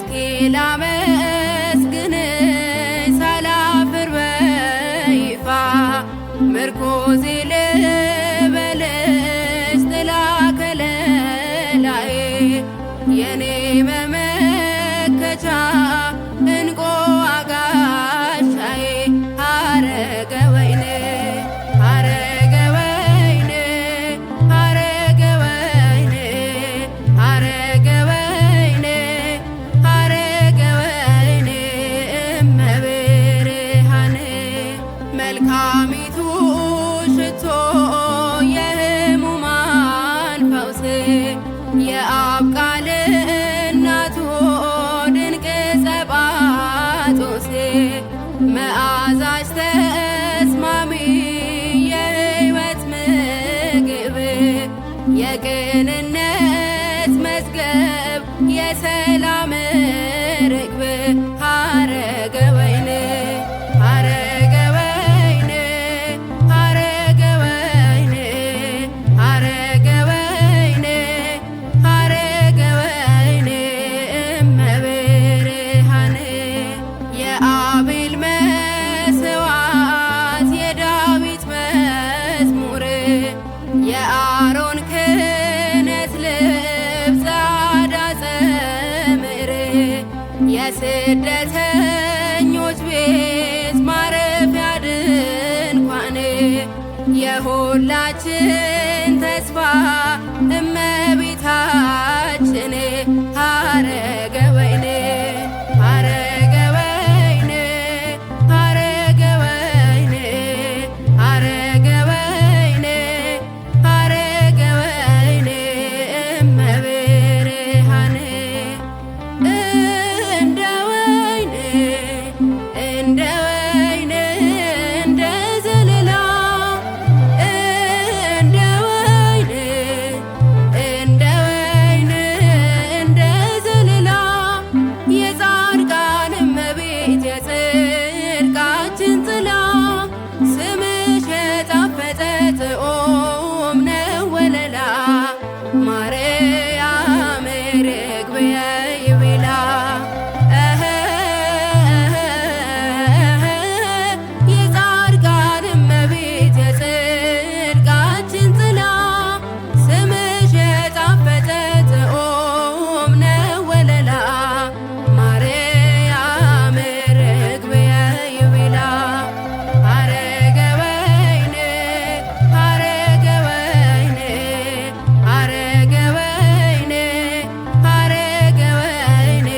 እስኪ ላመስግንሽ ሳላፍር በይፋ ምርኮዜ ልበልሽ ጥላ ከለላዬ የኔ መመከቻ እንቆ አጋሻዬ ሐረገ ወይኔ ሐረገ ወይኔ ሐረገ ወይኔ ሐረገ ወይኔ ሐረገ ወይኔ እመብርሃኔ መልካሚቱ ሽቶ የሕሙማን ፈውስ የአብ ቃል እናቱ ድንቅ ጸባጦስ መዓዛሽ ተስማሚ የሕይወት ምግብ የቅንነት መዝገብ የሰላም ርግብ ሐረገ ወይኔ ሐረገ ወይኔ ሐረገ ወይኔ ሐረገ ወይኔ ሐረገ ወይኔ እመብርሃኔ የአቤል መስዋዕት የዳዊት መዝሙር የአሮን ክህነት ልብስ ጸዓዳ ጸምር የስደተኞች ቤት ማረፊያ ድንኳን የሁላችን ተስፋ እመቤታችን ሐረገ ወይኔ ሐረገ ወይኔ ሐረገ ወይኔ ሐረገ ወይኔ ሐረገ ወይኔ እመብርሃኔ እንደ ወይኔ እንደ ወይኔ እንደ ዘለላ እንደ ወይኔ እንደ ወይኔ እንደ ዘለላ የጻድቃን እመቤት የጽድቃችን ጥላ ስምሽ የጣፈጠ ጥዑም ነው ወለላ ማርያም ርግብየ ይቤላ የጻድቃን እመቤት የጽድቃችን ጥላ ስምሽ የጣፈጠ ጥዑም ነው ወለላ ማርያም ርግብየ ይቤላ ሐረገ ወይኔ ሐረገ ወይኔ ሐረገ ወይኔ ሐረገ ወይኔ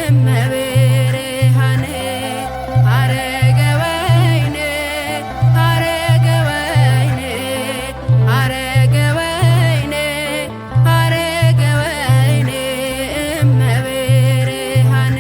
እመብርሃኔ ሐረገ ወይኔ ሐረገ ወይኔ ሐረገ ወይኔ ሐረገ ወይኔ እመብርሃኔ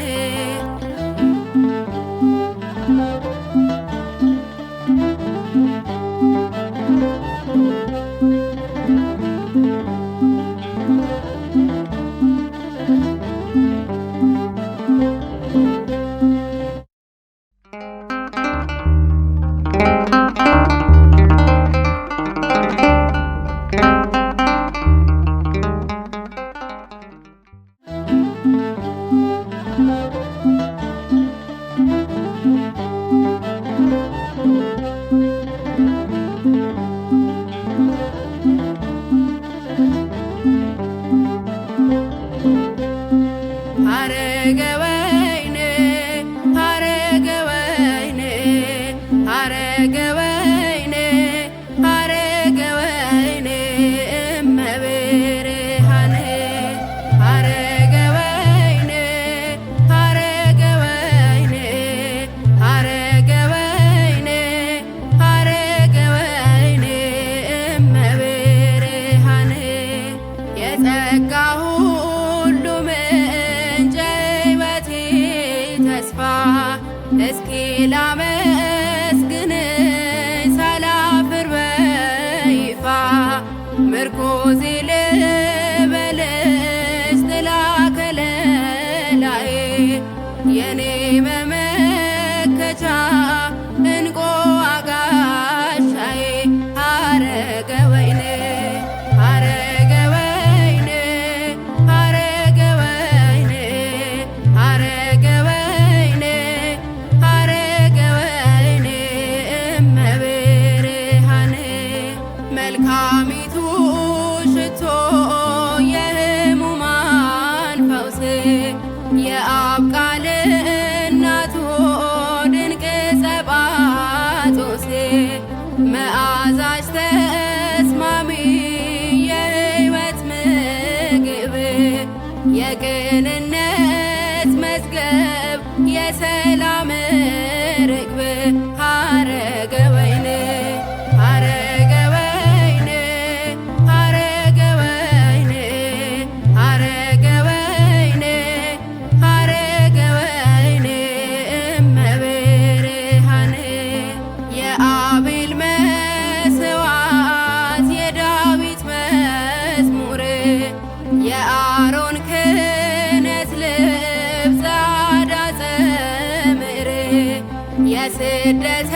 ሐረገ ወይኔ ሐረገ ወይኔ ሐረገ ወይኔ ሐረገ ወይኔ እመብርሃኔ ሐረገ ወይኔ ሐረገ ወይኔ ሐረገ ወይኔ ሐረገ ወይኔ እመብርሃኔ የጸጋ ሁሉ ምንጭ የሕይወቴ ተስፋ እስኪ ላመስግንሽ ሳላፍር በይፋ ምርኮዜ ልበልሽ ጥላ ከለላዬ የኔ መመከቻ እንቆ አጋሻዬ ሐረገ ወይኔ ሐረገ ወይኔ ሐረገ ወይኔ የአብ ቃል እናቱ ድንቅ ጸባጦሴ መዓዛሽ ተስማሚ የሕይወት ምግብ የቅንነት መዝገብ የሰላም ርግብ ሐረገ ወይን ሐረገ ወይን ሐረገ ወይን ሐረገ ወይን ሐረገ ወይን እመብርሃን የአቤል መስዋዕት የዳዊት መዝሙር የአሮን ክህነት ልብስ ጸአዳ ጸምር የስደተ